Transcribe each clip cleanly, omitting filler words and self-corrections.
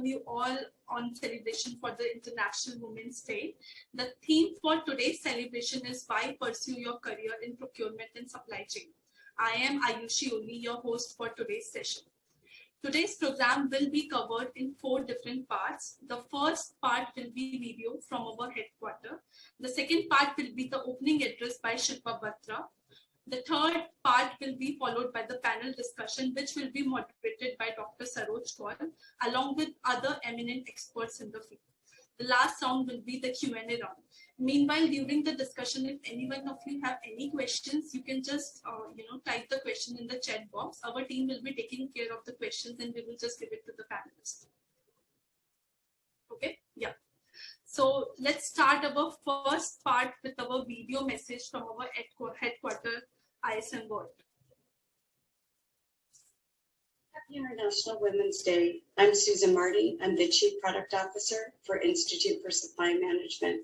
you all on celebration for the International Women's Day. The theme for today's celebration is why pursue your career in procurement and supply chain. I am Ayushi Uli, your host for today's session. Today's program will be covered in 4 different parts. The first part will be video from our headquarters. The second part will be the opening address by Shilpa Batra. The third part will be followed by the panel discussion, which will be moderated by Dr. Saroj Kaur, along with other eminent experts in the field. The last round will be the Q&A round. Meanwhile, during the discussion, if anyone of you have any questions, you can just type the question in the chat box. Our team will be taking care of the questions and we will just give it to the panelists. Okay, yeah. So let's start our first part with our video message from our headquarters ISM World. Happy International Women's Day. I'm Susan Marty. I'm the Chief Product Officer for Institute for Supply Management.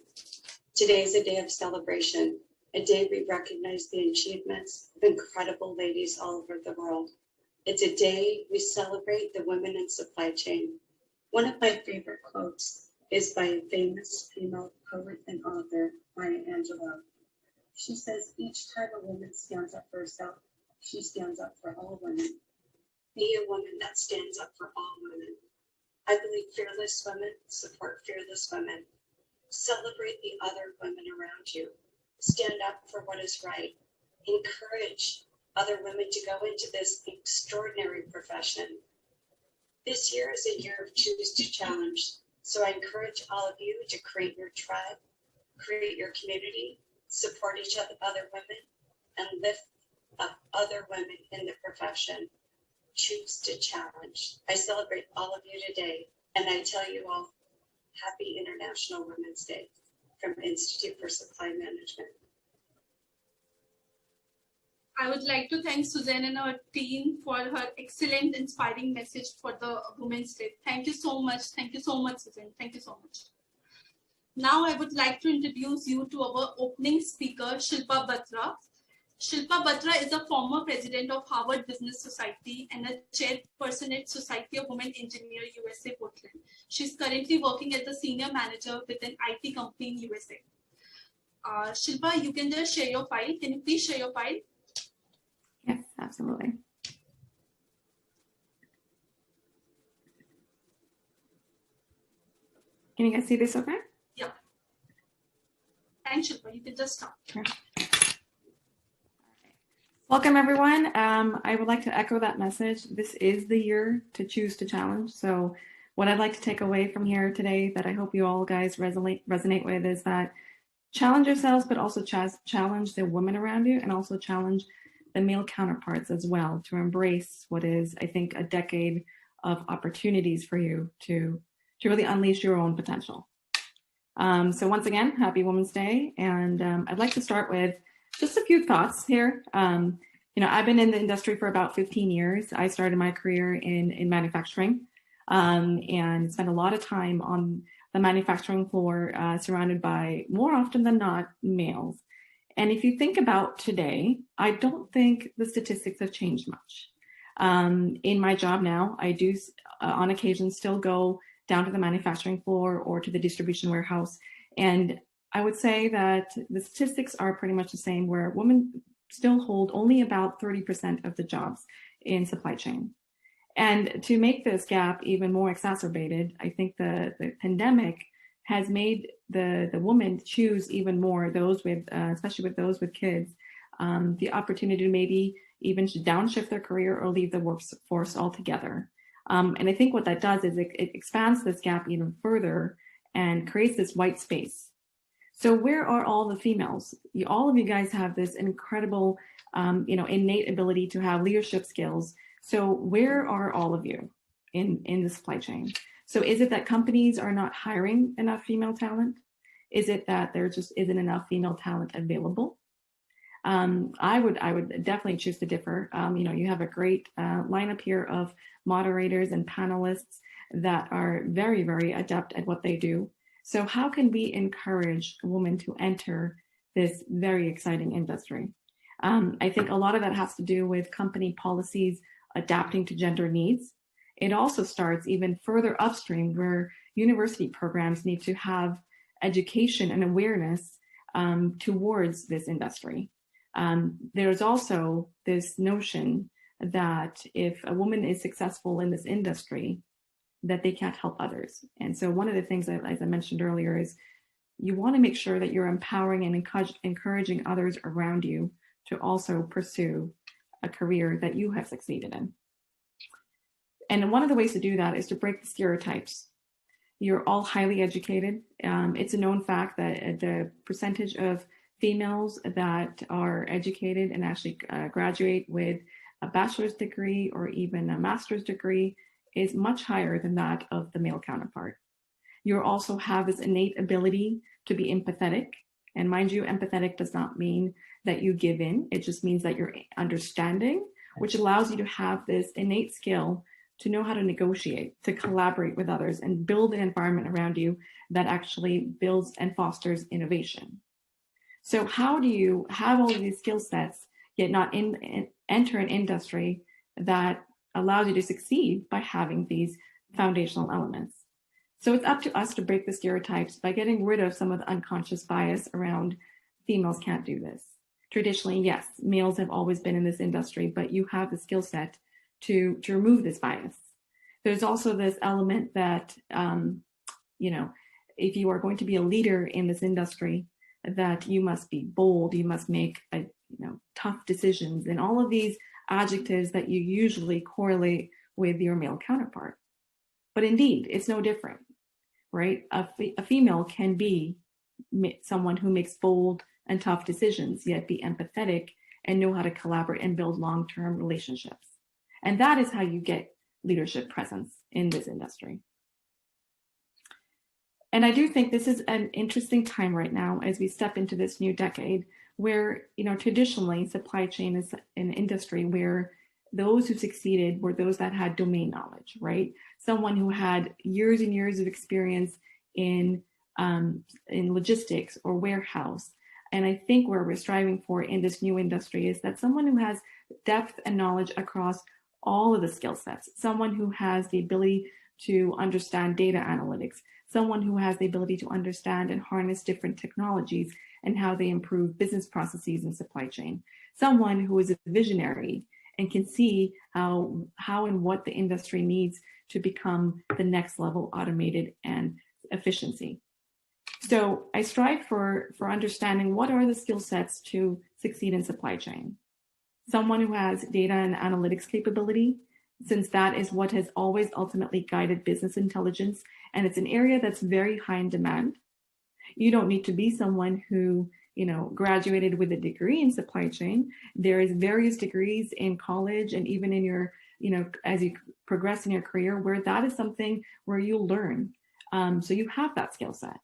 Today is a day of celebration, a day we recognize the achievements of incredible ladies all over the world. It's a day we celebrate the women in supply chain. One of my favorite quotes is by a famous female poet and author, Maya Angelou. She says, each time a woman stands up for herself, she stands up for all women. Be a woman that stands up for all women. I believe fearless women support fearless women. Celebrate the other women around you. Stand up for what is right. Encourage other women to go into this extraordinary profession. This year is a year of choose to challenge. So I encourage all of you to create your tribe, create your community, support each other women, and lift up other women in the profession. Choose to challenge. I celebrate all of you today, and I tell you all, Happy International Women's Day from Institute for Supply Management. I would like to thank Suzanne and her team for her excellent, inspiring message for the Women's Day. Thank you so much. Thank you so much, Suzanne. Thank you so much. Now I would like to introduce you to our opening speaker, Shilpa Batra. Shilpa Batra is a former president of Harvard Business Society and a chairperson at Society of Women Engineers USA Portland. She's currently working as a senior manager with an IT company in USA. Shilpa, you can just share your file. Can you please share your file? Yes, absolutely. Can you guys see this okay? Yeah. Thanks, Shilpa. You can just start. Sure. Welcome, everyone. I would like to echo that message. This is the year to choose to challenge. So what I'd like to take away from here today that I hope you all guys resonate with is that challenge yourselves, but also challenge the women around you and also challenge the male counterparts as well to embrace what is, I think, a decade of opportunities for you to really unleash your own potential. So once again, happy Women's Day. And I'd like to start with just a few thoughts here. I've been in the industry for about 15 years. I started my career in manufacturing and spent a lot of time on the manufacturing floor surrounded by, more often than not, males. And if you think about today, I don't think the statistics have changed much. In my job now, I do on occasion still go down to the manufacturing floor or to the distribution warehouse. And I would say that the statistics are pretty much the same, where women still hold only about 30% of the jobs in supply chain. And to make this gap even more exacerbated, I think the pandemic has made the woman choose even more, those with, especially with those with kids, the opportunity to maybe even downshift their career or leave the workforce altogether. And I think what that does is it expands this gap even further and creates this white space. So where are all the females? All of you guys have this incredible, innate ability to have leadership skills. So where are all of you in the supply chain? So is it that companies are not hiring enough female talent? Is it that there just isn't enough female talent available? I would definitely choose to differ. You have a great lineup here of moderators and panelists that are very, very adept at what they do. So how can we encourage women to enter this very exciting industry? I think a lot of that has to do with company policies adapting to gender needs. It also starts even further upstream, where university programs need to have education and awareness towards this industry. There's also this notion that if a woman is successful in this industry, that they can't help others. And so one of the things that, as I mentioned earlier, is you want to make sure that you're empowering and encouraging others around you to also pursue a career that you have succeeded in. And one of the ways to do that is to break the stereotypes. You're all highly educated. It's a known fact that the percentage of females that are educated and actually graduate with a bachelor's degree or even a master's degree is much higher than that of the male counterpart. You also have this innate ability to be empathetic. And mind you, empathetic does not mean that you give in. It just means that you're understanding, which allows you to have this innate skill to know how to negotiate, to collaborate with others, and build an environment around you that actually builds and fosters innovation. So how do you have all of these skill sets, yet not enter an industry that allows you to succeed by having these foundational elements? So it's up to us to break the stereotypes by getting rid of some of the unconscious bias around females can't do this. Traditionally, yes, males have always been in this industry, but you have the skill set to remove this bias. There's also this element that, if you are going to be a leader in this industry, that you must be bold, you must make tough decisions, and all of these adjectives that you usually correlate with your male counterpart. But indeed, it's no different, right? A female can be someone who makes bold and tough decisions, yet be empathetic and know how to collaborate and build long-term relationships. And that is how you get leadership presence in this industry. And I do think this is an interesting time right now as we step into this new decade where, traditionally supply chain is an industry where those who succeeded were those that had domain knowledge, right? Someone who had years and years of experience in logistics or warehouse. And I think where we're striving for in this new industry is that someone who has depth and knowledge across all of the skill sets, someone who has the ability to understand data analytics, someone who has the ability to understand and harness different technologies and how they improve business processes and supply chain, someone who is a visionary and can see how and what the industry needs to become the next level automated and efficiency. So I strive for understanding what are the skill sets to succeed in supply chain. Someone who has data and analytics capability, since that is what has always ultimately guided business intelligence, and it's an area that's very high in demand. You don't need to be someone who, graduated with a degree in supply chain. There is various degrees in college and even in your, as you progress in your career, where that is something where you learn. So you have that skill set.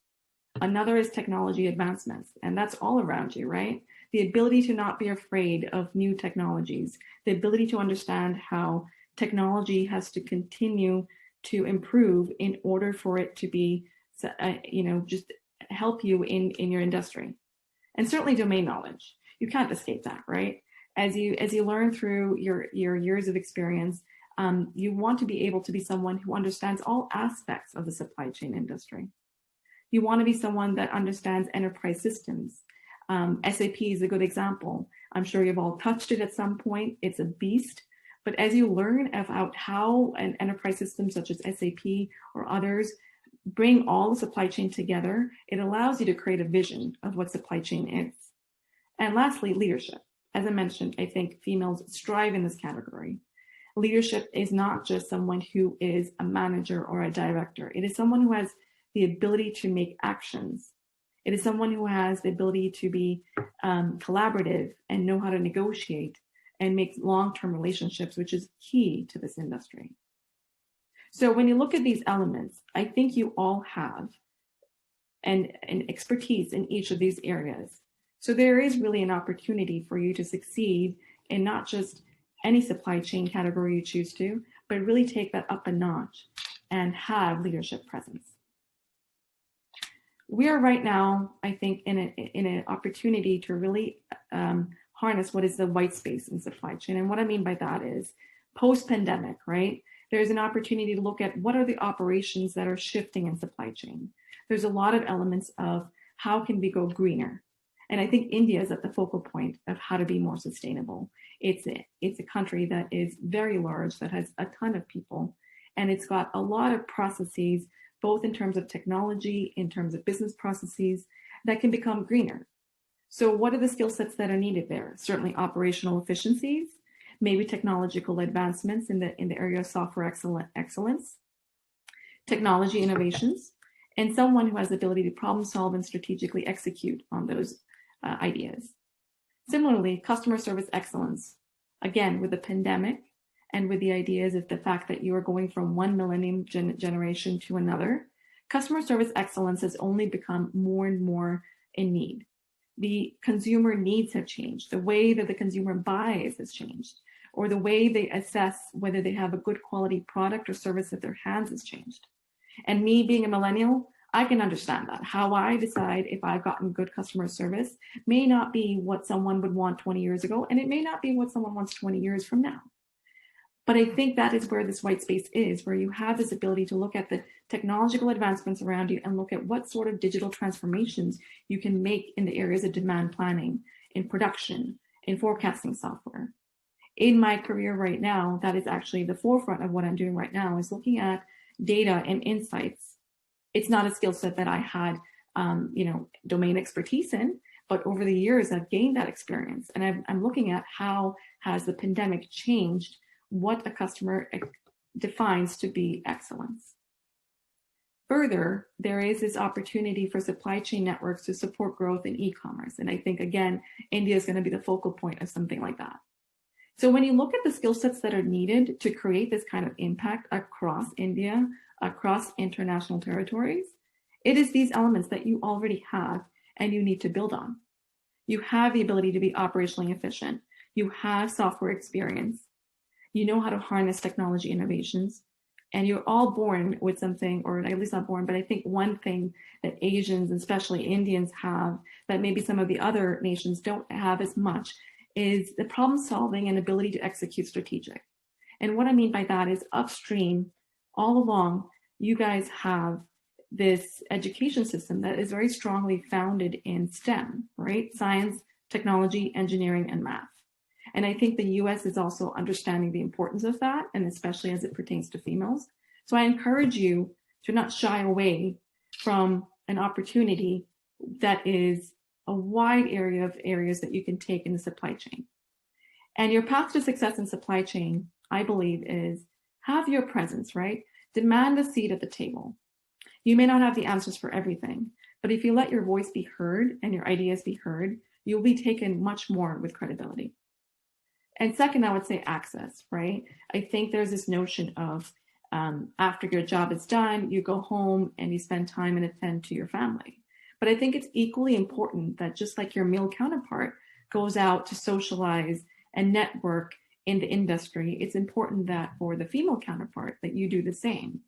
Another is technology advancements, and that's all around you, right? The ability to not be afraid of new technologies, the ability to understand how technology has to continue to improve in order for it to be, just help you in your industry. And certainly domain knowledge. You can't escape that, right? As you learn through your years of experience, you want to be able to be someone who understands all aspects of the supply chain industry. You want to be someone that understands enterprise systems. SAP is a good example. I'm sure you've all touched it at some point. It's a beast. But as you learn about how an enterprise system such as SAP or others bring all the supply chain together, it allows you to create a vision of what supply chain is. And lastly, leadership. As I mentioned, I think females strive in this category. Leadership is not just someone who is a manager or a director. It is someone who has the ability to make actions. It is someone who has the ability to be collaborative and know how to negotiate and make long-term relationships, which is key to this industry. So when you look at these elements, I think you all have an expertise in each of these areas. So there is really an opportunity for you to succeed in not just any supply chain category you choose to, but really take that up a notch and have leadership presence. We are right now, I think, in an opportunity to really harness what is the white space in supply chain. And what I mean by that is post-pandemic, right? There's an opportunity to look at what are the operations that are shifting in supply chain. There's a lot of elements of how can we go greener. And I think India is at the focal point of how to be more sustainable. It's a country that is very large, that has a ton of people, and it's got a lot of processes, both in terms of technology, in terms of business processes, that can become greener. So what are the skill sets that are needed there? Certainly operational efficiencies, maybe technological advancements in the area of software excellence, technology innovations, and someone who has the ability to problem solve and strategically execute on those ideas. Similarly, customer service excellence, again, with the pandemic and with the ideas of the fact that you are going from one millennium generation to another, customer service excellence has only become more and more in need. The consumer needs have changed. The way that the consumer buys has changed, or the way they assess whether they have a good quality product or service at their hands has changed. And me being a millennial, I can understand that. How I decide if I've gotten good customer service may not be what someone would want 20 years ago, and it may not be what someone wants 20 years from now. But I think that is where this white space is, where you have this ability to look at the technological advancements around you and look at what sort of digital transformations you can make in the areas of demand planning, in production, in forecasting software. In my career right now, that is actually the forefront of what I'm doing right now, is looking at data and insights. It's not a skill set that I had, domain expertise in, but over the years I've gained that experience, and I'm looking at how has the pandemic changed what a customer defines to be excellence. Further, there is this opportunity for supply chain networks to support growth in e-commerce, and I think again, India is going to be the focal point of something like that. So when you look at the skill sets that are needed to create this kind of impact across India, across international territories, it is these elements that you already have and you need to build on. You have the ability to be operationally efficient. You have software experience. You know how to harness technology innovations, and you're all born with something, or at least not born, but I think one thing that Asians, especially Indians, have that maybe some of the other nations don't have as much is the problem solving and ability to execute strategic. And what I mean by that is upstream, all along, you guys have this education system that is very strongly founded in STEM, right? Science, technology, engineering, and math. And I think the US is also understanding the importance of that, and especially as it pertains to females. So I encourage you to not shy away from an opportunity that is a wide area of areas that you can take in the supply chain. And your path to success in supply chain, I believe, is have your presence, right? Demand a seat at the table. You may not have the answers for everything, but if you let your voice be heard and your ideas be heard, you'll be taken much more with credibility. And second, I would say access, right? I think there's this notion of after your job is done, you go home and you spend time and attend to your family. But I think it's equally important that just like your male counterpart goes out to socialize and network in the industry, it's important that for the female counterpart that you do the same.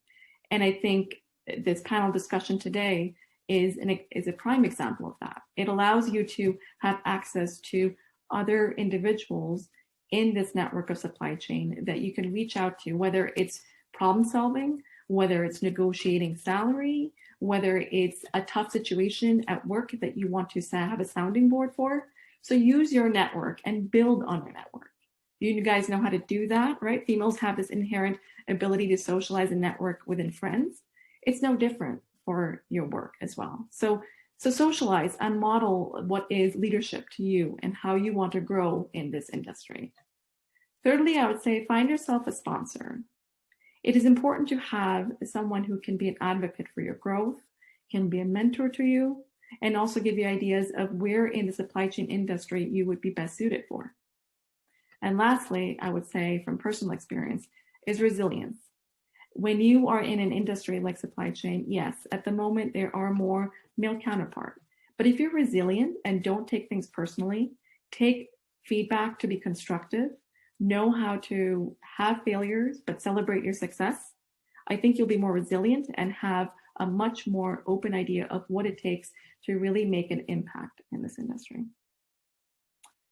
And I think this panel discussion today is a prime example of that. It allows you to have access to other individuals in this network of supply chain that you can reach out to, whether it's problem solving, whether it's negotiating salary, whether it's a tough situation at work that you want to have a sounding board for. So use your network and build on your network. You guys know how to do that, right? Females have this inherent ability to socialize and network within friends. It's no different for your work as well. So socialize and model what is leadership to you and how you want to grow in this industry. Thirdly, I would say find yourself a sponsor. It is important to have someone who can be an advocate for your growth, can be a mentor to you, and also give you ideas of where in the supply chain industry you would be best suited for. And lastly, I would say from personal experience is resilience. When you are in an industry like supply chain, yes, at the moment there are more male counterpart. But if you're resilient and don't take things personally, take feedback to be constructive, know how to have failures, but celebrate your success, I think you'll be more resilient and have a much more open idea of what it takes to really make an impact in this industry.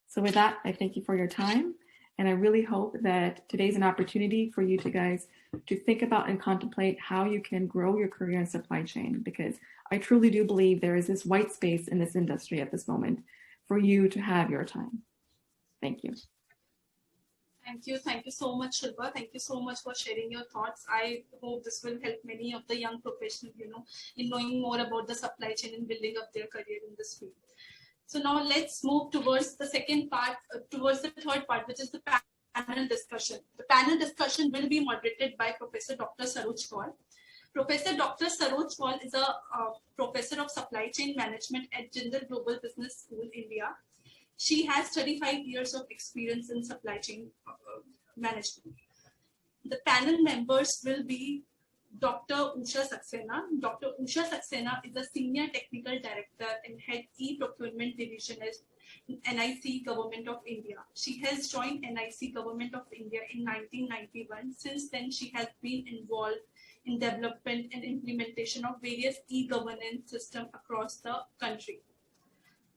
So with that, I thank you for your time. And I really hope that today's an opportunity for you to guys to think about and contemplate how you can grow your career in supply chain, because I truly do believe there is this white space in this industry at this moment for you to have your time. Thank you. Thank you. Thank you so much, Shilpa. Thank you so much for sharing your thoughts. I hope this will help many of the young professionals, in knowing more about the supply chain and building up their career in this field. So now let's move towards the second part, towards the third part, which is the panel discussion. The panel discussion will be moderated by Professor Dr. Saroj Kaur. Professor Dr. Saroj Kaur is a professor of supply chain management at Jindal Global Business School, India. She has 35 years of experience in supply chain management. The panel members will be Dr. Usha Saxena. Dr. Usha Saxena is a Senior Technical Director and Head E-Procurement Division at NIC Government of India. She has joined NIC Government of India in 1991. Since then, she has been involved in development and implementation of various e-governance systems across the country.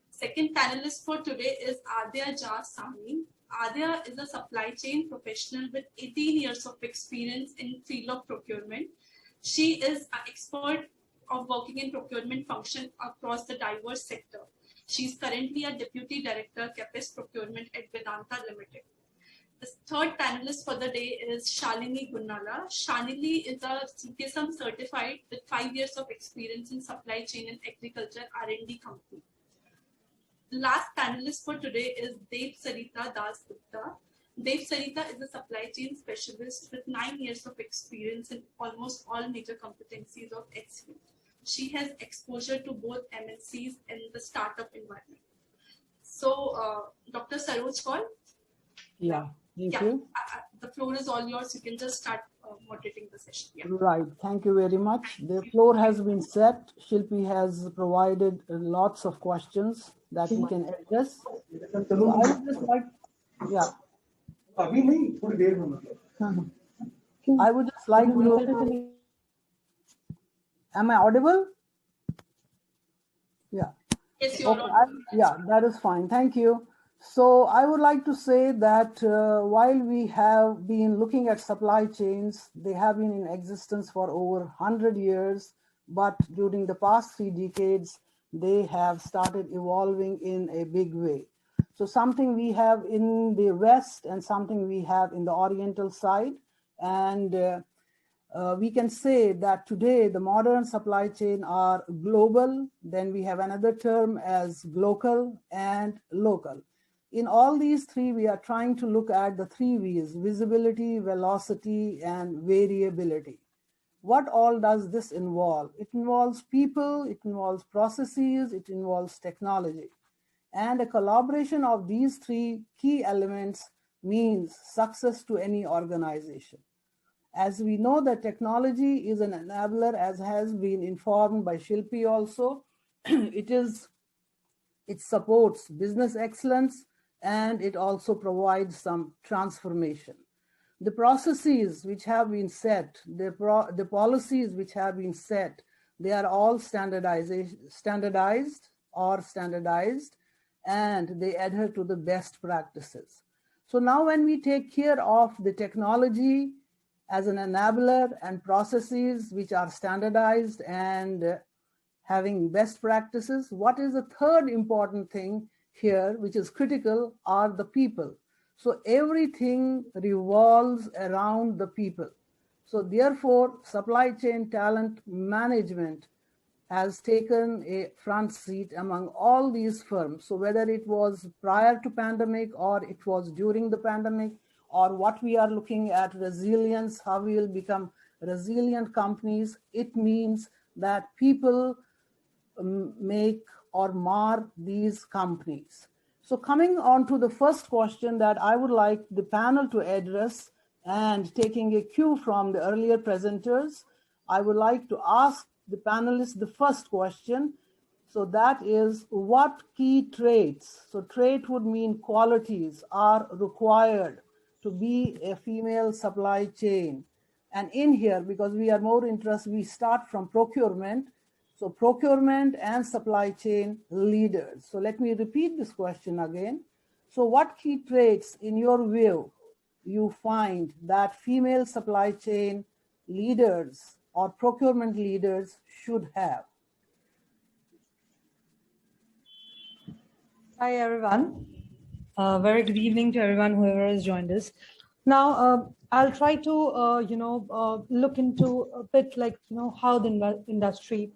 Second panelist for today is Adya Jha Sahni. Adya is a supply chain professional with 18 years of experience in field of procurement. She is an expert of working in procurement function across the diverse sector. She is currently a Deputy Director, Capacity Procurement at Vedanta Limited. The third panelist for the day is Shalini Gunnala. Shalini is a CPSM certified with 5 years of experience in supply chain and agriculture R&D company. The last panelist for today is Dev Sarita Das Gupta. Dev Sarita is a supply chain specialist with 9 years of experience in almost all major competencies of HCM. She has exposure to both MNCs and the startup environment. So, Dr. Saroj Kaur. Yeah, thank you. The floor is all yours. You can just start moderating the session. Yeah. Right, thank you very much. The floor has been set. Shilpi has provided lots of questions that we can address. So I would just like, yeah. I would just like to, am I audible? Yeah. Yes, you're okay, yeah, that is fine. Thank you. So I would like to say that while we have been looking at supply chains, they have been in existence for over 100 years, but during the past 3 decades, they have started evolving in a big way. So something we have in the West and something we have in the Oriental side. And we can say that today the modern supply chain are global. Then we have another term as global and local. In all these 3, we are trying to look at the 3 V's: visibility, velocity, and variability. What all does this involve? It involves people, it involves processes, it involves technology. And a collaboration of these 3 key elements means success to any organization. As we know that technology is an enabler, as has been informed by Shilpi also, it supports business excellence, and it also provides some transformation. The processes which have been set, the policies which have been set, they are all standardized, and they adhere to the best practices. So now when we take care of the technology as an enabler and processes which are standardized and having best practices, what is the third important thing here, which is critical, are the people. So everything revolves around the people. So therefore, supply chain talent management has taken a front seat among all these firms. So whether it was prior to pandemic or it was during the pandemic, or what we are looking at resilience, how we will become resilient companies, it means that people make or mar these companies. So coming on to the first question that I would like the panel to address, and taking a cue from the earlier presenters, I would like to ask the panelists the first question. So that is, what key traits, so trait would mean qualities, are required to be a female supply chain? And in here, because we are more interested, we start from procurement. So procurement and supply chain leaders. So let me repeat this question again. So what key traits, in your view, you find that female supply chain leaders or procurement leaders should have? Hi, everyone. Very good evening to everyone, whoever has joined us. Now, I'll try to, look into a bit like, how the industry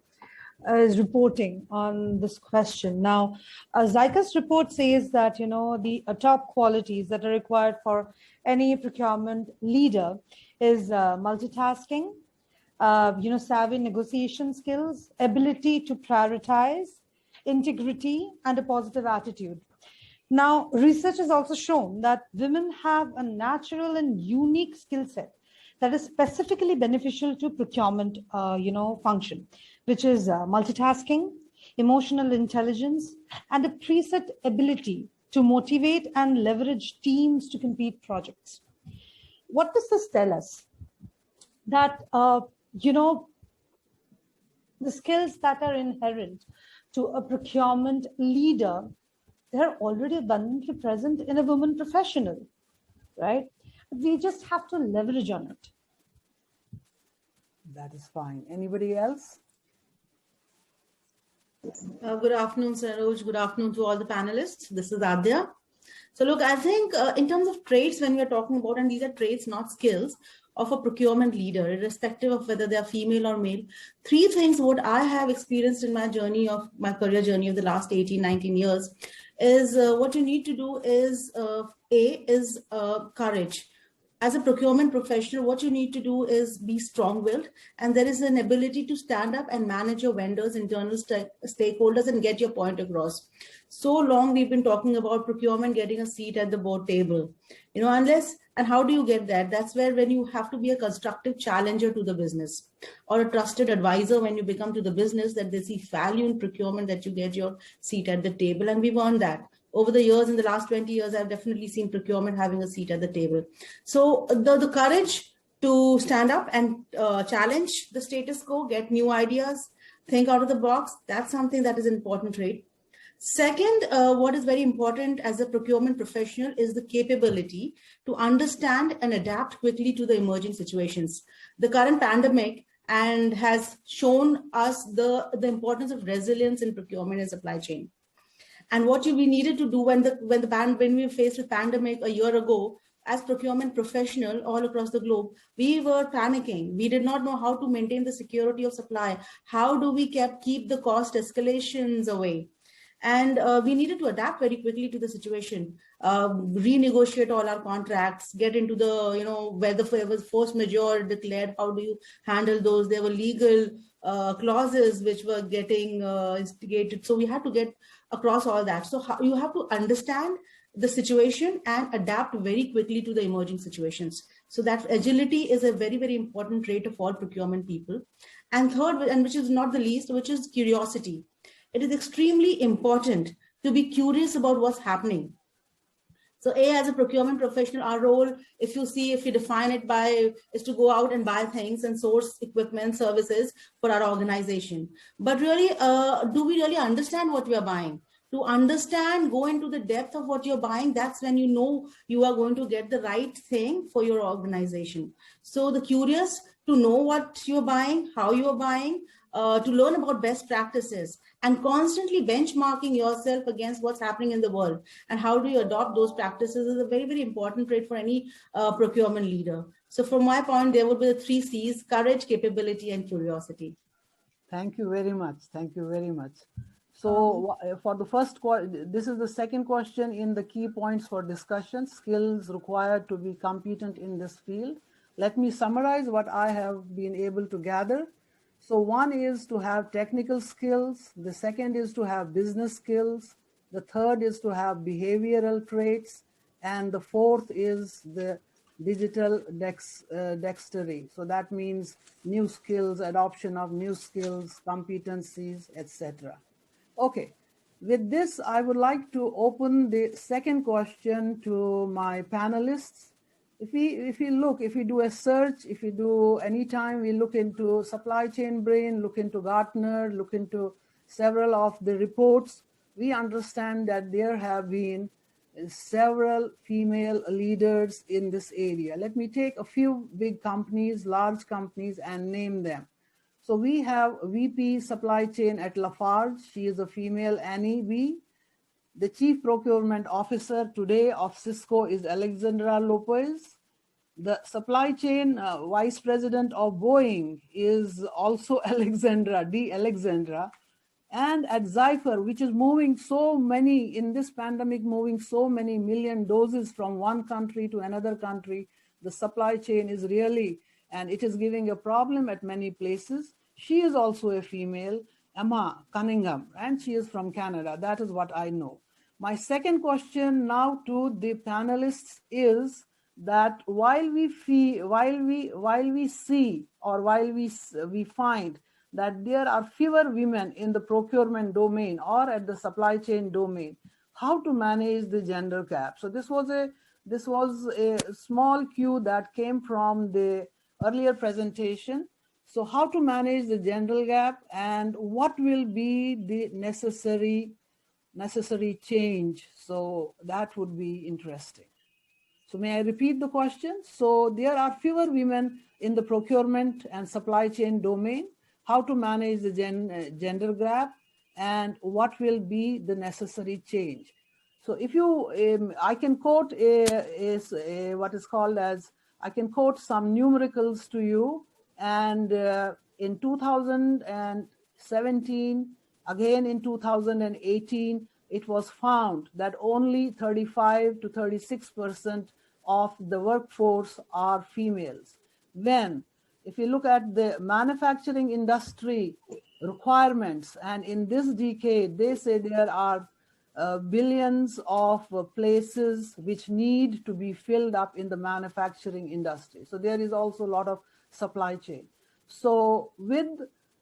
is reporting on this question. Now, Zycus report says that, the top qualities that are required for any procurement leader is multitasking, savvy negotiation skills, ability to prioritize, integrity, and a positive attitude. Now, research has also shown that women have a natural and unique skill set that is specifically beneficial to procurement, function, which is multitasking, emotional intelligence, and a preset ability to motivate and leverage teams to complete projects. What does this tell us? That, the skills that are inherent to a procurement leader, they're already abundantly present in a woman professional, right? We just have to leverage on it. That is fine. Anybody else? Good afternoon, Saroj. Good afternoon to all the panelists. This is Adya. So look, I think in terms of traits, when we are talking about, and these are traits, not skills, of a procurement leader, irrespective of whether they are female or male, three things what I have experienced in my journey of my career journey of the last 18, 19 years is what you need to do is, courage. As a procurement professional, what you need to do is be strong-willed, and there is an ability to stand up and manage your vendors, internal stakeholders, and get your point across. So long we've been talking about procurement getting a seat at the board table, and how do you get that? That's where when you have to be a constructive challenger to the business or a trusted advisor when you become to the business, that they see value in procurement, that you get your seat at the table. And we've earned that. Over the years, in the last 20 years, I've definitely seen procurement having a seat at the table. So the courage to stand up and challenge the status quo, get new ideas, think out of the box, that's something that is an important trait. Second, what is very important as a procurement professional is the capability to understand and adapt quickly to the emerging situations. The current pandemic and has shown us the importance of resilience in procurement and supply chain. And what we needed to do when we were faced with pandemic a year ago, as procurement professional all across the globe, we were panicking. We did not know how to maintain the security of supply. How do we keep the cost escalations away? And we needed to adapt very quickly to the situation, renegotiate all our contracts, get into the, whether it was force majeure declared, how do you handle those? There were legal clauses which were getting instigated. So we had to get across all that. So you have to understand the situation and adapt very quickly to the emerging situations. So that agility is a very, very important trait of all procurement people. And third, and which is not the least, which is curiosity. It is extremely important to be curious about what's happening. So as a procurement professional, our role, if you define it by, is to go out and buy things and source equipment, services for our organization. But really, do we really understand what we are buying? To understand, go into the depth of what you're buying, that's when you know you are going to get the right thing for your organization. So the curious to know what you're buying, how you're buying, to learn about best practices and constantly benchmarking yourself against what's happening in the world and how do you adopt those practices is a very, very important trait for any procurement leader. So from my point, there would be the 3 C's: courage, capability, and curiosity. Thank you very much. Thank you very much. So for the first, this is the second question in the key points for discussion: skills required to be competent in this field. Let me summarize what I have been able to gather. So one is to have technical skills. The second is to have business skills. The third is to have behavioral traits. And the fourth is the digital dexterity. So that means new skills, adoption of new skills, competencies, etc. Okay, with this, I would like to open the second question to my panelists. If we do a search, anytime we look into Supply Chain Brain, look into Gartner, look into several of the reports, we understand that there have been several female leaders in this area. Let me take a few big companies, large companies, and name them. So we have VP Supply Chain at Lafarge. She is a female, Annie B. The Chief Procurement Officer today of Cisco is Alexandra Lopez. The Supply Chain Vice President of Boeing is also Alexandra. And at Zypher, which is moving so many, in this pandemic, moving so many million doses from one country to another country, the supply chain is really, and it is giving a problem at many places. She is also a female, Emma Cunningham, and she is from Canada. That is what I know. My second question now to the panelists is that while we see or while we find that there are fewer women in the procurement domain or at the supply chain domain, how to manage the gender gap. So this was a small cue that came from the earlier presentation. So how to manage the gender gap and what will be the necessary change. So that would be interesting. So may I repeat the question? So there are fewer women in the procurement and supply chain domain. How to manage the gender gap and what will be the necessary change. So if you, I can quote what is called as, I can quote some numericals to you. And in 2017, again in 2018, it was found that only 35 to 36% of the workforce are females. When, if you look at the manufacturing industry requirements, and in this decade, they say there are billions of places which need to be filled up in the manufacturing industry. So there is also a lot of supply chain. So with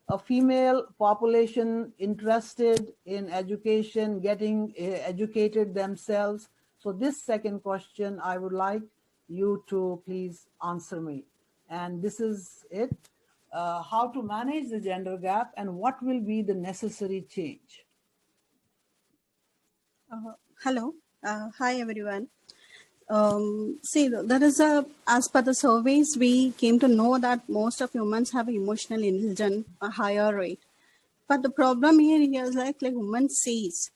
a female population interested in education, getting educated themselves. So this second question, I would like you to please answer me. And this is it, how to manage the gender gap and what will be the necessary change. Hello. Hi, everyone. See, there is as per the surveys, we came to know that most of humans have emotional intelligence, a higher rate. But the problem here is like women sees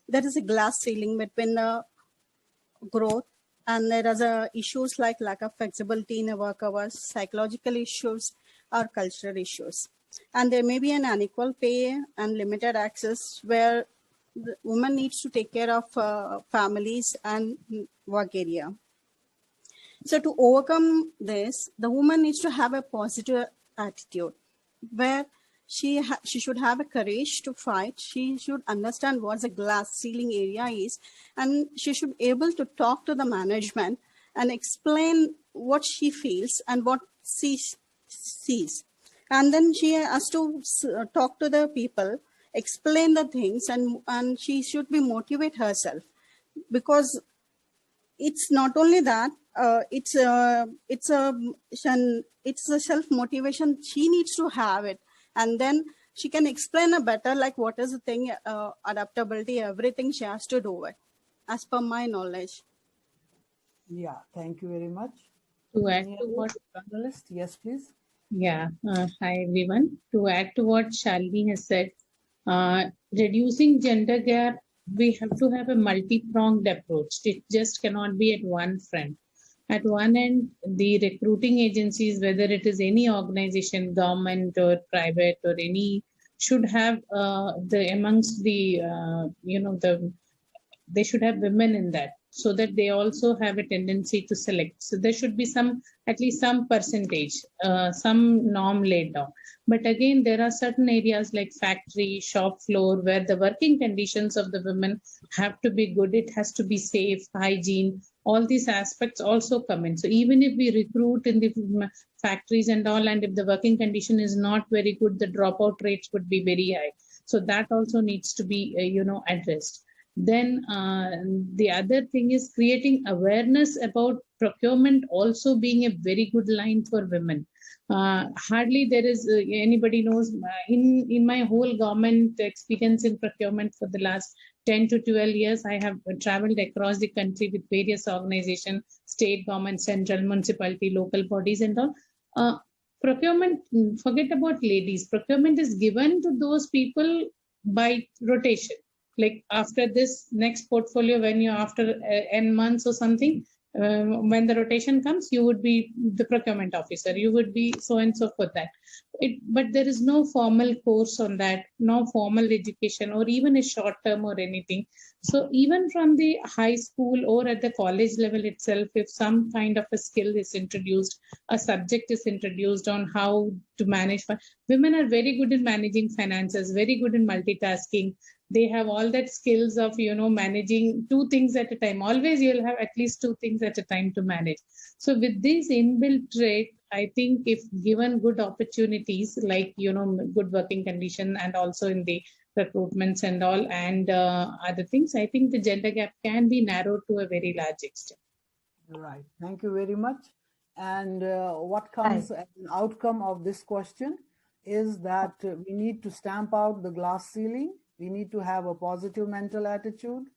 there is a glass ceiling between the growth, and there are issues like lack of flexibility in the work hours, psychological issues, or cultural issues. And there may be an unequal pay and limited access where the woman needs to take care of families and work area. So to overcome this, the woman needs to have a positive attitude where she should have a courage to fight. She should understand what the glass ceiling area is, and she should be able to talk to the management and explain what she feels and what she sees. And then she has to talk to the people, explain the things, and she should be motivate herself, because it's not only that, it's a self motivation. She needs to have it, and then she can explain a better like what is the thing, adaptability, everything she has to do it, as per my knowledge. Yeah, thank you very much. To add to what panelist, yes, please. Yeah, hi everyone. To add to what Shalini has said, reducing gender gap, we have to have a multi-pronged approach. It just cannot be at one front. At one end, the recruiting agencies, whether it is any organization, government or private or any, should have they should have women in that, so that they also have a tendency to select. So there should be at least some percentage, some norm laid down. But again, there are certain areas like factory, shop floor, where the working conditions of the women have to be good. It has to be safe, hygiene. All these aspects also come in. So even if we recruit in the factories and all, and if the working condition is not very good, the dropout rates would be very high. So that also needs to be, addressed. Then the other thing is creating awareness about procurement also being a very good line for women. Hardly there is anybody knows. In my whole government experience in procurement for the last 10 to 12 years, I have traveled across the country with various organizations, state government, central, municipality, local bodies and all. Procurement, forget about ladies. Procurement is given to those people by rotation. Like after this next portfolio, when you're after N months or something, when the rotation comes, you would be the procurement officer. You would be so and so for that. But there is no formal course on that, no formal education or even a short term or anything. So even from the high school or at the college level itself, if some kind of a skill is introduced, a subject is introduced on how to manage. Women are very good in managing finances, very good in multitasking. They have all that skills of, managing two things at a time. Always you'll have at least two things at a time to manage. So with this inbuilt trait, I think if given good opportunities like, good working condition and also in the recruitments and all and other things, I think the gender gap can be narrowed to a very large extent. Right. Thank you very much. And what comes as an outcome of this question is that we need to stamp out the glass ceiling. We need to have a positive mental attitude.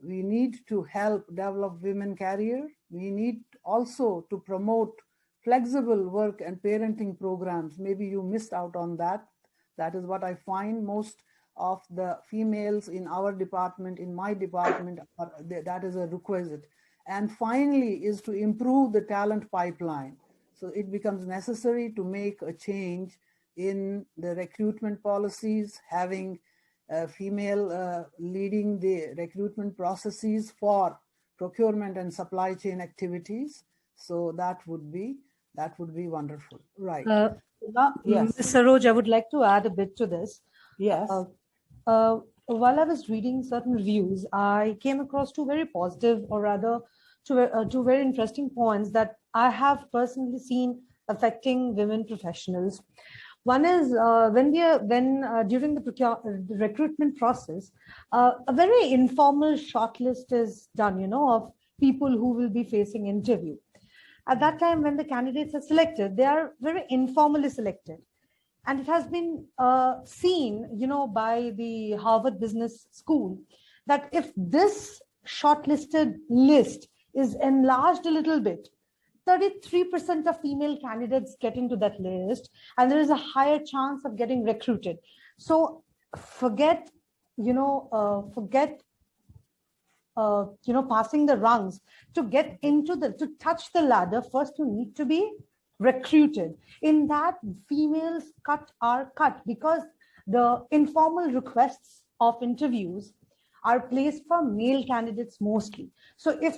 We need to help develop women career. We need also to promote flexible work and parenting programs. Maybe you missed out on that. That is what I find most of the females in our department, in my department, that is a requisite. And finally is to improve the talent pipeline. So it becomes necessary to make a change in the recruitment policies, having female leading the recruitment processes for procurement and supply chain activities. So that would be wonderful. Right. Yes. Ms. Saroj, I would like to add a bit to this. Yes. While I was reading certain reviews, I came across two very positive, or rather two very interesting points that I have personally seen affecting women professionals. One is during the recruitment process, a very informal shortlist is done, of people who will be facing interview. At that time, when the candidates are selected, they are very informally selected. And it has been seen, by the Harvard Business School, that if this shortlisted list is enlarged a little bit, 33% of female candidates get into that list, and there is a higher chance of getting recruited. So forget passing the rungs. To get to touch the ladder, first you need to be recruited. In that, females are cut because the informal requests of interviews are placed for male candidates mostly. So if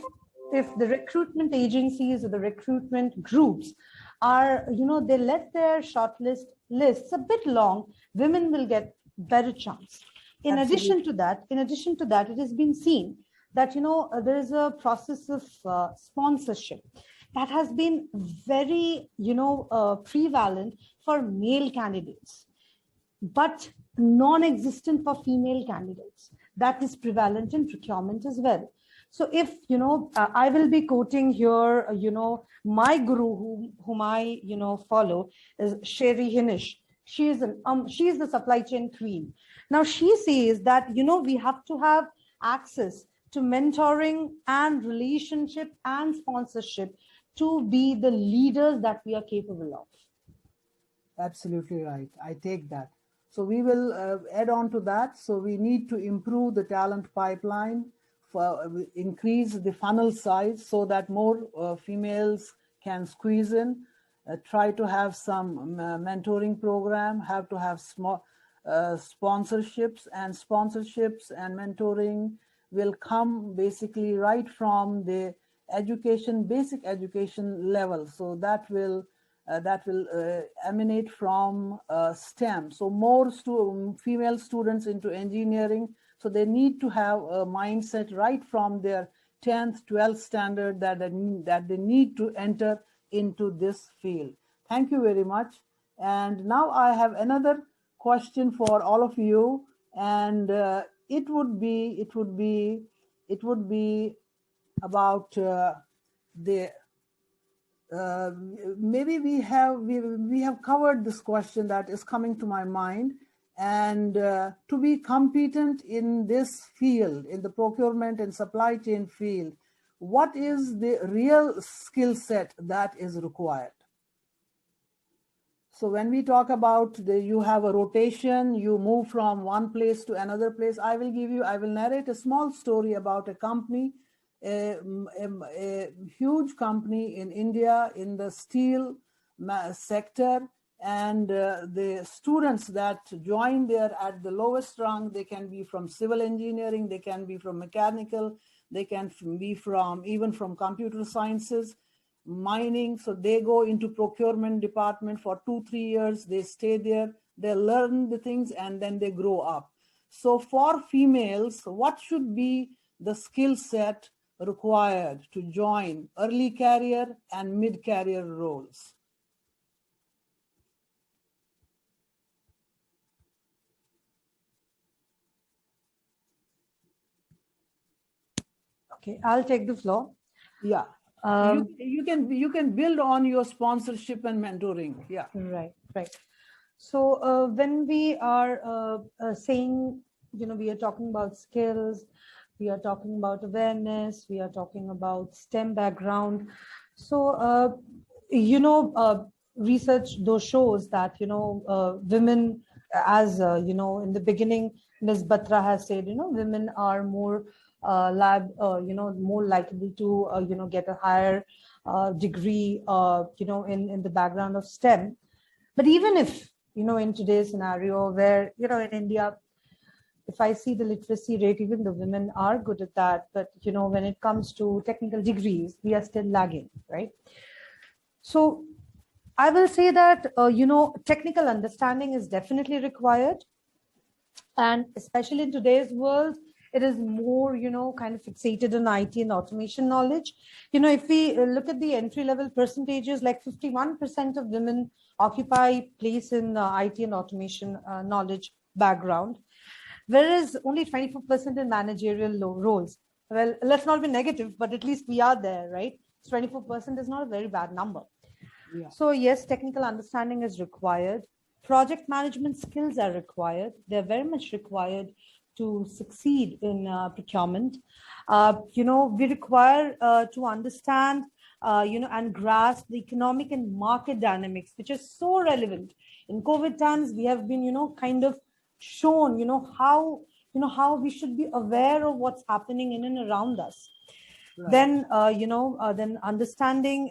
the recruitment agencies or the recruitment groups are, they let their shortlist lists a bit long, women will get better chance. In addition to that, it has been seen that, there is a process of sponsorship that has been very, prevalent for male candidates, but non-existent for female candidates. That is prevalent in procurement as well. So if, I will be quoting here, my guru whom I, follow is Sherry Hinish. She is the supply chain queen. Now she says that, we have to have access to mentoring and relationship and sponsorship to be the leaders that we are capable of. Absolutely right. I take that. So we will add on to that. So we need to improve the talent pipeline, increase the funnel size so that more females can squeeze in, try to have some mentoring program, have to have small sponsorships and mentoring will come basically right from the basic education level. So that will emanate from STEM. So more female students into engineering. So they need to have a mindset right from their 10th, 12th standard that they need to enter into this field. Thank you very much. And now I have another question for all of you, and it would be about maybe we have covered this question that is coming to my mind, And to be competent in this field, in the procurement and supply chain field, what is the real skill set that is required? So when we talk about you have a rotation, you move from one place to another place. I will narrate a small story about a company, a huge company in India in the steel sector. And the students that join there at the lowest rung, they can be from civil engineering, they can be from mechanical, they can be from even from computer sciences, mining. So they go into procurement department for 2-3 years, they stay there, they learn the things, and then they grow up. So for females, what should be the skill set required to join early career and mid-career roles? Okay, I'll take the floor. Yeah. You can build on your sponsorship and mentoring. Yeah. Right. So when we are saying, we are talking about skills, we are talking about awareness, we are talking about STEM background. So, research though shows that, women, as, in the beginning, Ms. Batra has said, women are more more likely to, get a higher degree, in the background of STEM. But even if, in today's scenario where, in India, if I see the literacy rate, even the women are good at that. But, when it comes to technical degrees, we are still lagging, right? So I will say that, technical understanding is definitely required. And especially in today's world, it is more, kind of fixated in IT and automation knowledge. If we look at the entry-level percentages, like 51% of women occupy place in IT and automation knowledge background, whereas only 24% in managerial roles. Well, let's not be negative, but at least we are there, right? 24% is not a very bad number. Yeah. So yes, technical understanding is required. Project management skills are required. They're very much required to succeed in procurement. We require to understand, and grasp the economic and market dynamics, which is so relevant. In COVID times, we have been, kind of shown, how we should be aware of what's happening in and around us. Right. Then, then understanding,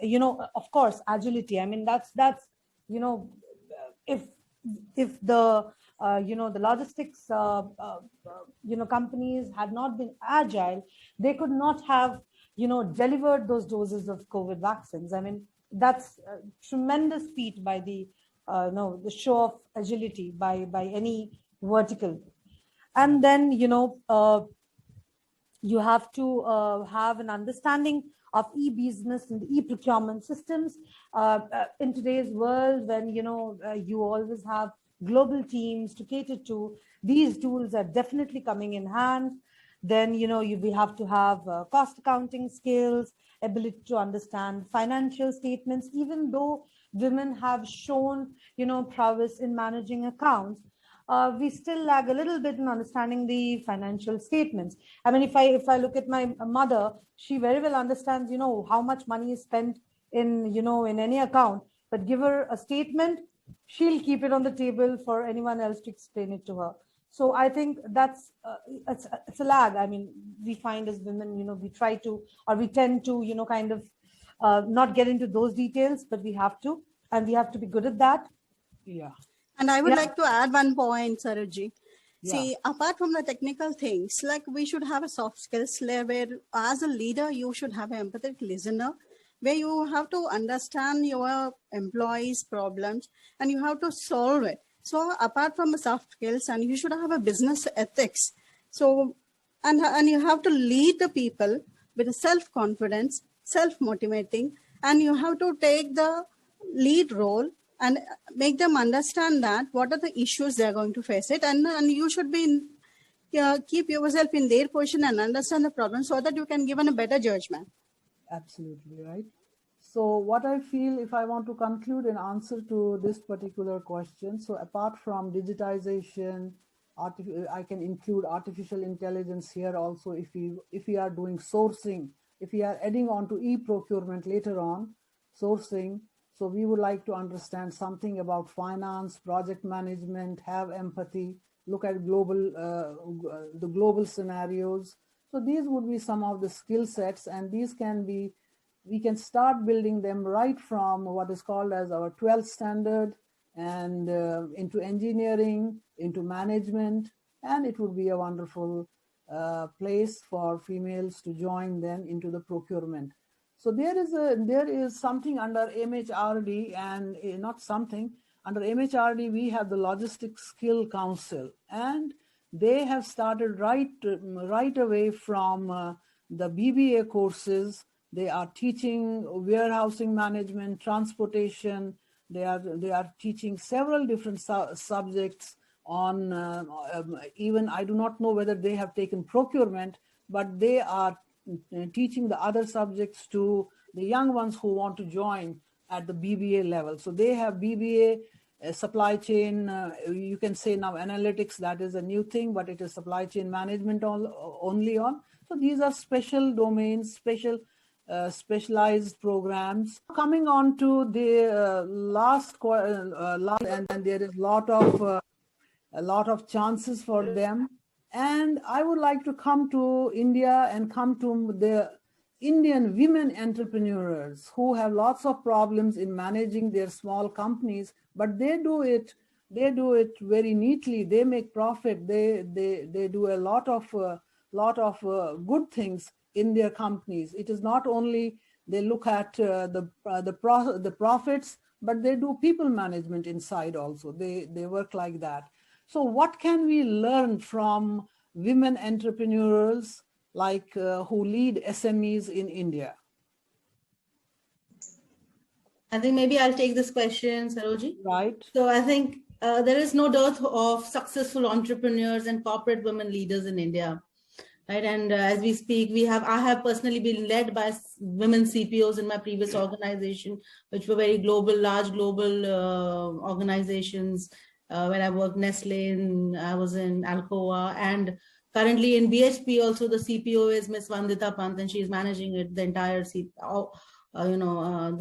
of course, agility. I mean, that's if the the logistics companies had not been agile, they could not have delivered those doses of COVID vaccines. I mean, that's a tremendous feat by the the show of agility by any vertical. And then you have to have an understanding of e-business and e-procurement systems in today's world, when you always have global teams to cater to. These tools are definitely coming in hand. Then we have to have cost accounting skills, ability to understand financial statements. Even though women have shown prowess in managing accounts, we still lag a little bit in understanding the financial statements. I mean, if I look at my mother, she very well understands how much money is spent in in any account, but give her a statement, she'll keep it on the table for anyone else to explain it to her. So I think that's it's a lag. I mean, we find as women, we try to, or we tend to kind of not get into those details, but we have to, and we have to be good at that. Yeah. And I would like to add one point, Sarojji. See, apart from the technical things, like we should have a soft skills layer where as a leader, you should have an empathetic listener, where you have to understand your employees' problems and you have to solve it. So apart from the soft skills, and you should have a business ethics. So, and you have to lead the people with a self-confidence, self-motivating, and you have to take the lead role and make them understand that what are the issues they're going to face it. And you should be keep yourself in their position and understand the problem so that you can give a better judgment. Absolutely right. So what I feel, if I want to conclude an answer to this particular question, so apart from digitization, I can include artificial intelligence here also. If we are doing sourcing, if we are adding on to e-procurement later on, sourcing, so we would like to understand something about finance, project management, have empathy, look at the global scenarios. So these would be some of the skill sets, and these can be, we can start building them right from what is called as our 12th standard and into engineering, into management, and it would be a wonderful place for females to join then into the procurement. So there is something under MHRD, and not something, under MHRD we have the Logistics Skill Council, and they have started right away from the BBA courses. They are teaching warehousing management, transportation. They are teaching several different subjects on even, I do not know whether they have taken procurement, but they are teaching the other subjects to the young ones who want to join at the BBA level. So they have BBA, supply chain, you can say now analytics, that is a new thing, but it is supply chain management only on. So these are special domains, specialized programs. Coming on to the last, and there is a lot of chances for them. And I would like to come to India and come to the Indian women entrepreneurs who have lots of problems in managing their small companies, but they do it very neatly. They make profit. They do a lot of good things in their companies. It is not only they look at the profits, but they do people management inside also. They work like that. So what can we learn from women entrepreneurs like who lead SMEs in India? I think maybe I'll take this question, Saroji. Right. So I think there is no dearth of successful entrepreneurs and corporate women leaders in India. Right. And as we speak, I have personally been led by women CPOs in my previous organization, which were very large global organizations. When I worked Nestle, I was in Alcoa, and currently in BHP also the CPO is Miss Vandita Pant, and she is managing it, the entire the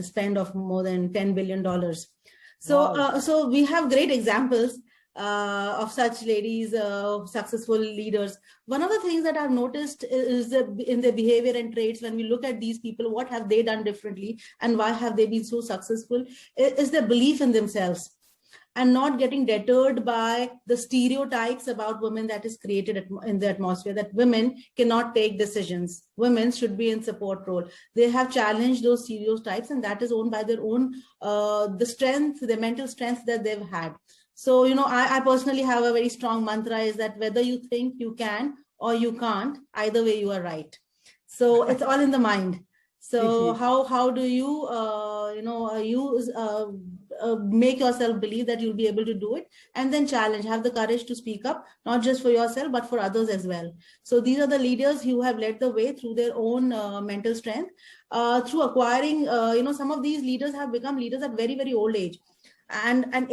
spend of more than $10 billion. So, wow. So we have great examples of such ladies, successful leaders. One of the things that I've noticed is in their behavior and traits, when we look at these people, what have they done differently and why have they been so successful, is their belief in themselves and not getting deterred by the stereotypes about women that is created in the atmosphere, that women cannot take decisions. Women should be in support role. They have challenged those stereotypes, and that is owned by their own, the mental strength that they've had. So, I personally have a very strong mantra, is that whether you think you can or you can't, either way you are right. So it's all in the mind. So how do you, make yourself believe that you'll be able to do it, and then challenge, have the courage to speak up, not just for yourself, but for others as well. So these are the leaders who have led the way through their own mental strength, through acquiring, some of these leaders have become leaders at very, very old age. And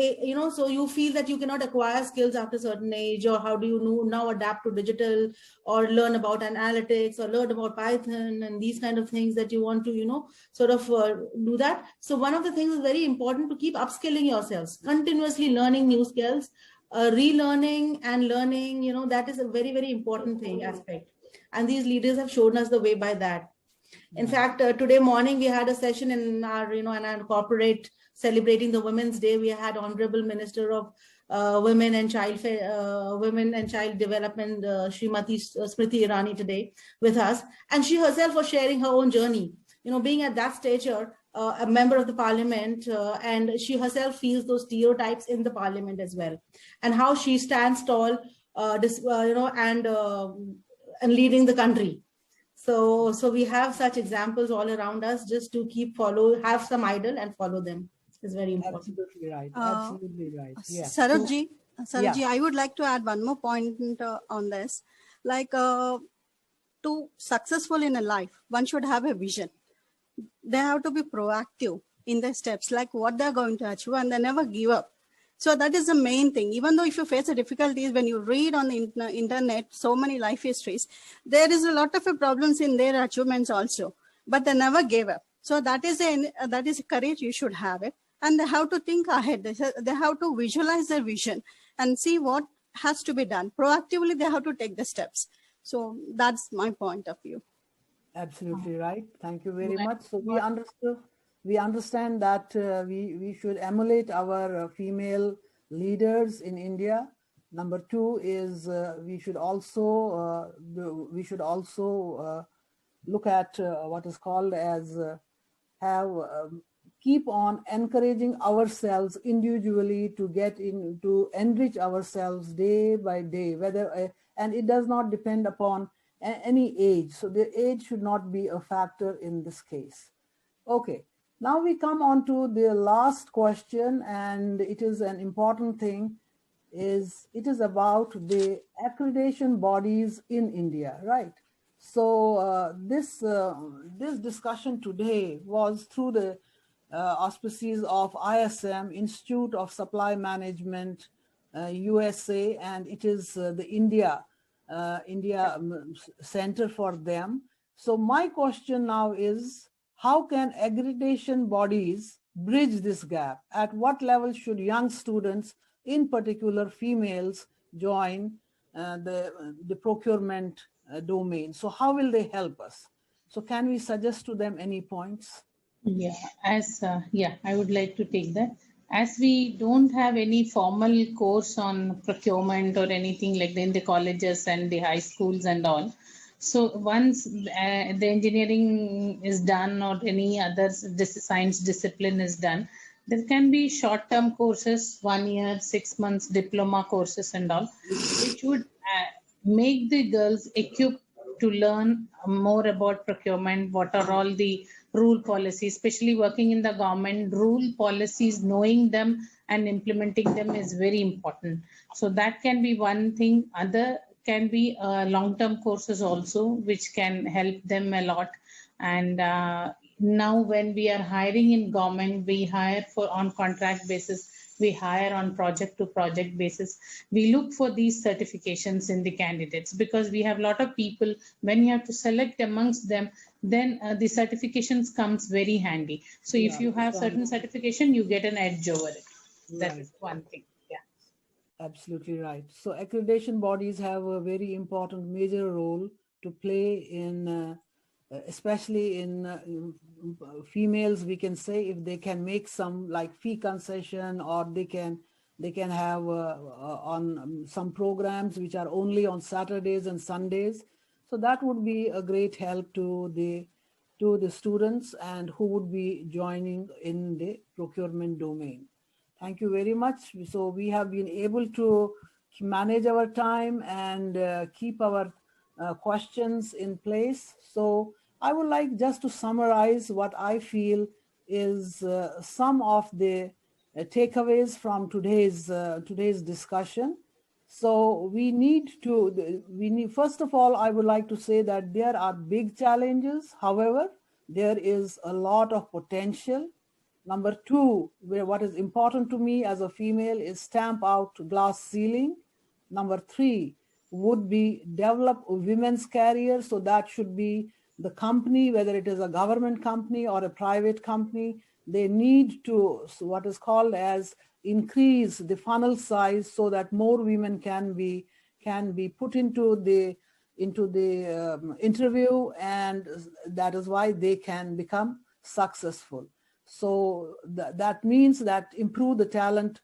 so you feel that you cannot acquire skills after a certain age, or how do you now adapt to digital, or learn about analytics, or learn about Python and these kind of things that you want to, do that. So one of the things is very important, to keep upskilling yourselves, continuously learning new skills, relearning and learning, that is a very, very important aspect. And these leaders have shown us the way by that. In fact, today morning we had a session in our, in our corporate, celebrating the Women's Day. We had Honorable Minister of Women and Child Development, Srimati Smriti Irani, today with us, and she herself was sharing her own journey. Being at that stature, a member of the Parliament, and she herself feels those stereotypes in the Parliament as well, and how she stands tall, and leading the country. So we have such examples all around us, just to have some idol and follow them. Is very important. Absolutely right. Absolutely right. Yeah. Sarabji, I would like to add one more point on this. Like, to successful in a life, one should have a vision. they have to be proactive in the steps, like what they're going to achieve, and they never give up. So that is the main thing. Even though if you face a difficulties, when you read on the internet so many life histories, there is a lot of problems in their achievements also, but they never gave up. So that is a courage you should have it. And they have to think ahead. They have to visualize their vision and see what has to be done. Proactively, they have to take the steps. So that's my point of view. Absolutely right. Thank you very much. So we understand that we should emulate our female leaders in India. Number two is we should also look at what is called as keep on encouraging ourselves individually to get in, to enrich ourselves day by day, whether and it does not depend upon any age. So the age should not be a factor in this case. Okay, now we come on to the last question, and it is an important thing. It is about the accreditation bodies in India, right? So this discussion today was through the auspices of ISM, Institute of Supply Management, USA, and it is the India Center for them. So my question now is, how can accreditation bodies bridge this gap? At what level should young students, in particular females, join the procurement domain? So how will they help us? So can we suggest to them any points? Yeah, I would like to take that. As we don't have any formal course on procurement or anything like that in the colleges and the high schools and all. So once the engineering is done or any other science discipline is done, there can be short-term courses, 1 year, 6 months diploma courses and all, which would make the girls equipped to learn more about procurement, what are all the rule policies, especially working in the government, rule policies, knowing them and implementing them is very important. So that can be one thing. Other can be long-term courses also, which can help them a lot. And now when we are hiring in government, we hire on contract basis, we hire on project to project basis. We look for these certifications in the candidates because we have a lot of people. When you have to select amongst them, then the certifications comes very handy. So if you have certain certification, you get an edge over it. That is one thing. Yeah. Absolutely right. So accreditation bodies have a very important major role to play in especially in females, we can say, if they can make some like fee concession, or they can have on some programs which are only on Saturdays and Sundays. So that would be a great help to the students and who would be joining in the procurement domain. Thank you very much. So we have been able to manage our time and keep our questions in place. So I would like just to summarize what I feel is some of the takeaways from today's discussion. So first of all, I would like to say that there are big challenges. However, there is a lot of potential. Number two, what is important to me as a female is stamp out glass ceiling. Number three would be develop a women's career. So that should be the company, whether it is a government company or a private company, they need to, what is called as, increase the funnel size so that more women can be put into the interview, and that is why they can become successful. So that means that improve the talent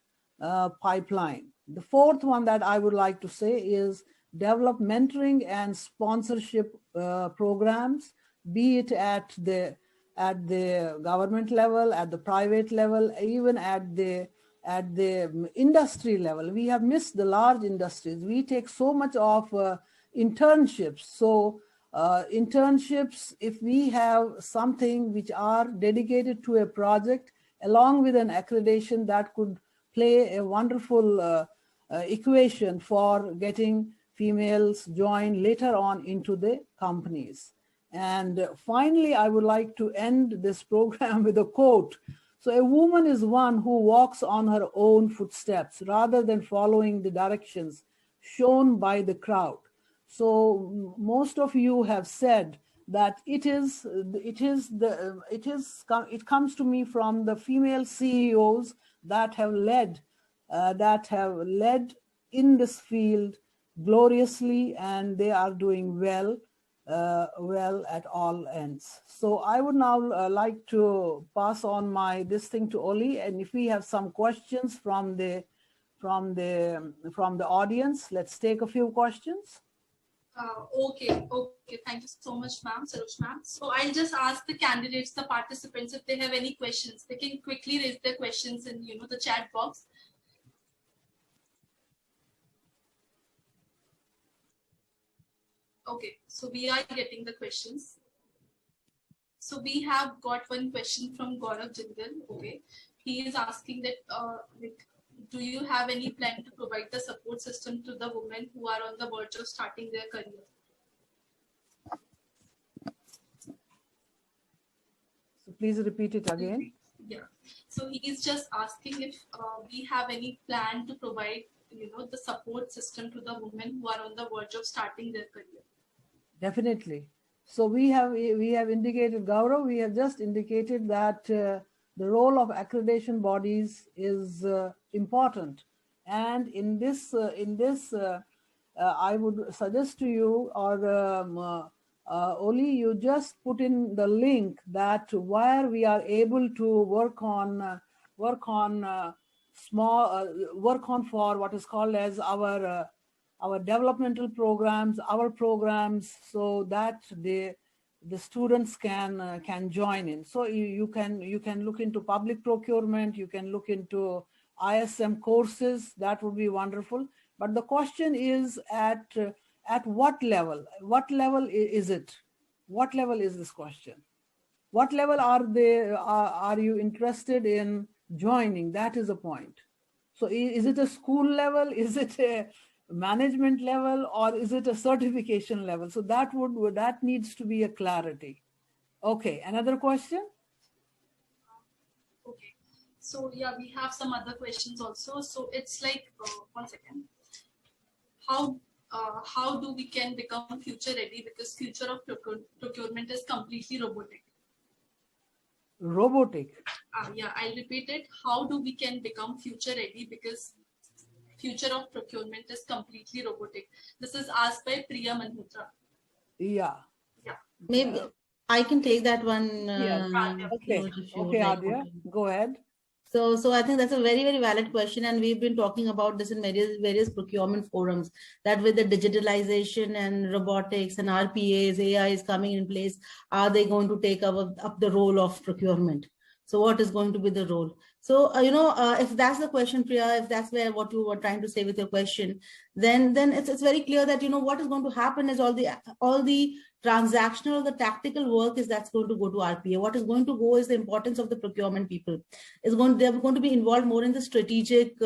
pipeline. The fourth one that I would like to say is develop mentoring and sponsorship programs, be it at the government level, at the private level, even at the industry level. We have missed the large industries. We take so much of internships. So internships, if we have something which are dedicated to a project along with an accreditation, that could play a wonderful equation for getting females join later on into the companies. And finally, I would like to end this program with a quote. So a woman is one who walks on her own footsteps rather than following the directions shown by the crowd. So most of you have said that it comes to me from the female CEOs that have led in this field gloriously, and they are doing well at all ends. So I would now like to pass on this thing to Oli, and if we have some questions from the audience, let's take a few questions. Okay. Thank you so much, ma'am, Sarosh ma'am. So I'll just ask the candidates, the participants, if they have any questions. They can quickly raise their questions in the chat box. Okay, so we are getting the questions. So we have got one question from Gaurav Jindal. Okay, he is asking that do you have any plan to provide the support system to the women who are on the verge of starting their career? So please repeat it again. Yeah, so he is just asking if we have any plan to provide the support system to the women who are on the verge of starting their career. Definitely. So we have indicated, Gaurav, we have just indicated that the role of accreditation bodies is important, and in this I would suggest to you, or Oli, you just put in the link that where we are able to work on for what is called as our developmental programs, our programs, so that the students can join in. So you can look into public procurement, you can look into ISM courses. That would be wonderful. But the question is at what level? What level is it? What level is this question? What level are you interested in joining? That is a point. So is it a school level? Is it a management level, or is it a certification level? So that needs to be a clarity. Okay, another question? Okay, so yeah, we have some other questions also. So it's like, 1 second. How do we can become future ready, because future of procurement is completely robotic? Robotic? Yeah, I'll repeat it. How do we can become future ready, because future of procurement is completely robotic? This is asked by Priya Manhotra. Yeah. Maybe I can take that one. Okay, Adya, go ahead. So I think that's a very, very valid question. And we've been talking about this in various procurement forums, that with the digitalization and robotics and RPAs, AI is coming in place, are they going to take up the role of procurement? So what is going to be the role? So, if that's the question, Priya, if that's what you were trying to say with your question, then it's very clear that, what is going to happen is all the transactional, the tactical work that's going to go to RPA. What is going to go is the importance of the procurement people. They're going to be involved more in the strategic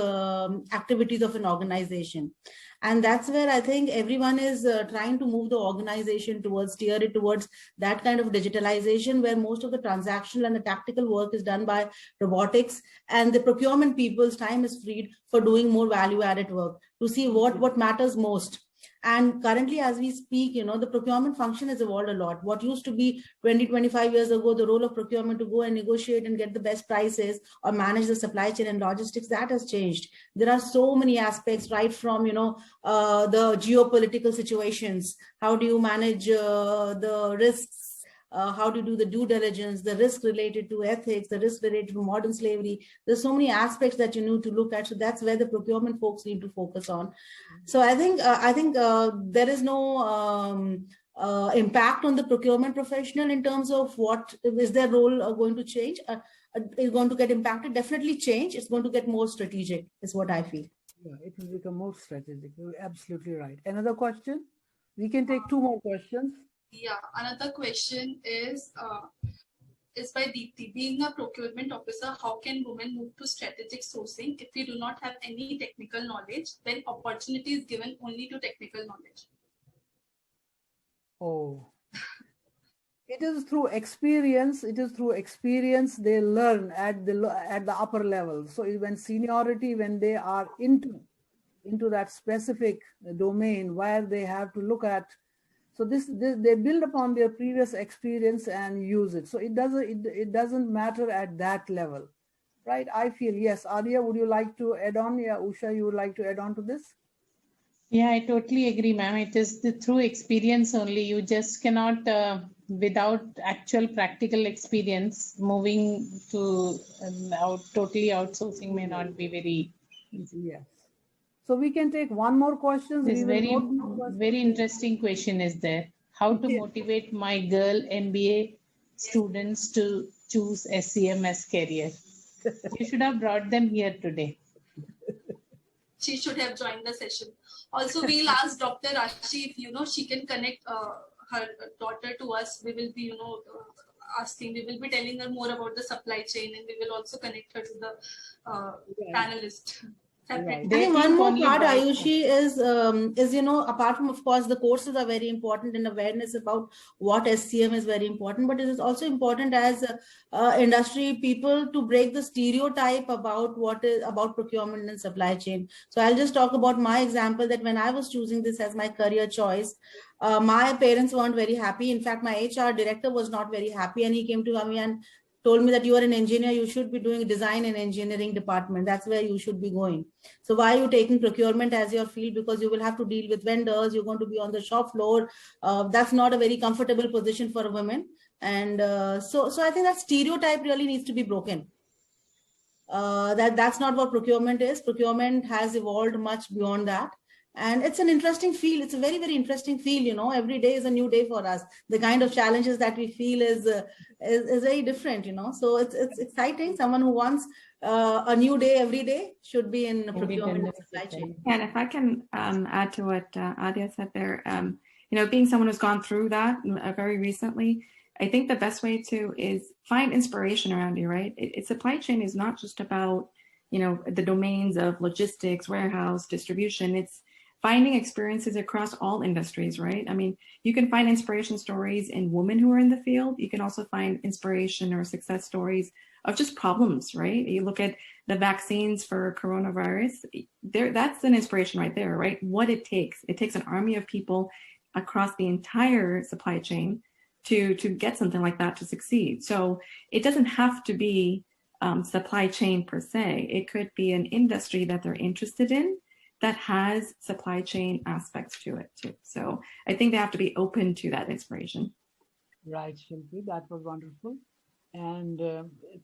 activities of an organization. And that's where I think everyone is trying to move the organization steer it towards that kind of digitalization, where most of the transactional and the tactical work is done by robotics, and the procurement people's time is freed for doing more value-added work to see what matters most. And currently, as we speak, the procurement function has evolved a lot. What used to be 20-25 years ago, the role of procurement to go and negotiate and get the best prices or manage the supply chain and logistics, that has changed. There are so many aspects, right from, the geopolitical situations. How do you manage the risks? How do you do the due diligence, the risk related to ethics, the risk related to modern slavery? There's so many aspects that you need to look at. So that's where the procurement folks need to focus on. So I think there is no impact on the procurement professional in terms of what is their role going to change. Is going to get impacted? Definitely change. It's going to get more strategic, is what I feel. Yeah, it will become more strategic. You're absolutely right. Another question? We can take 2 more questions. Yeah, another question is by Deepti. Being a procurement officer, how can women move to strategic sourcing if we do not have any technical knowledge, when opportunity is given only to technical knowledge? Oh, It is through experience. It is through experience they learn at the upper level. So when seniority, when they are into that specific domain where they have to look at, so this they build upon their previous experience and use it. So it doesn't matter at that level, right? I feel. Yes, Adia, would you like to add on? Yeah, Usha, you would like to add on to this? Yeah, I totally agree, ma'am. It is through experience only. You just cannot, without actual practical experience, moving to totally outsourcing may not be very easy. Yes. So we can take one more question. This very interesting question is there. How to motivate my girl MBA students to choose SCM as career? You should have brought them here today. She should have joined the session. Also, we'll ask Dr. Rashi if she can connect her daughter to us. We will be asking. We will be telling her more about the supply chain, and we will also connect her to the panelist. Right. I think one more part, Ayushi, is apart from, of course, the courses are very important and awareness about what SCM is very important, but it is also important as industry people to break the stereotype about about procurement and supply chain. So I'll just talk about my example that when I was choosing this as my career choice, my parents weren't very happy. In fact, my HR director was not very happy, and he came to me and told me that you are an engineer, you should be doing design and engineering department. That's where you should be going. So why are you taking procurement as your field? Because you will have to deal with vendors. You're going to be on the shop floor. That's not a very comfortable position for a woman. And so I think that stereotype really needs to be broken. That's not what procurement is. Procurement has evolved much beyond that. And it's an interesting field. It's a very, very interesting field. Every day is a new day for us. The kind of challenges that we feel is very different. So it's exciting. Someone who wants a new day every day should be in procurement and supply chain. And if I can add to what Adia said there, being someone who's gone through that very recently, I think the best way to is find inspiration around you, right? Supply chain is not just about, the domains of logistics, warehouse, distribution. It's finding experiences across all industries, right? I mean, you can find inspiration stories in women who are in the field. You can also find inspiration or success stories of just problems, right? You look at the vaccines for coronavirus, that's an inspiration right there, right? What it takes. It takes an army of people across the entire supply chain to get something like that to succeed. So it doesn't have to be supply chain per se. It could be an industry that they're interested in that has supply chain aspects to it too. So I think they have to be open to that inspiration. Right, Shilpi, that was wonderful. And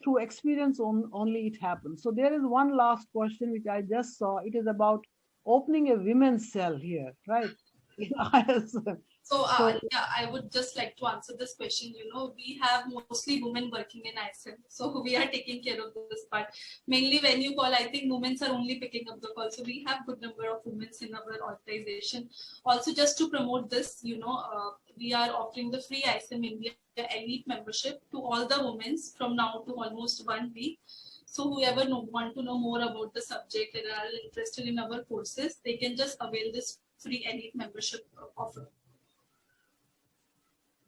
through experience only it happens. So there is one last question which I just saw. It is about opening a women's cell here, right? So yeah, I would just like to answer this question. We have mostly women working in ISM, so we are taking care of this part. Mainly when you call, I think women are only picking up the call. So we have good number of women in our organization. Also, just to promote this, we are offering the free ISM-INDIA elite membership to all the women from now to almost 1 week. So whoever want to know more about the subject and are interested in our courses, they can just avail this free elite membership offer.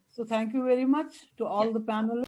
So thank you very much to all the panelists.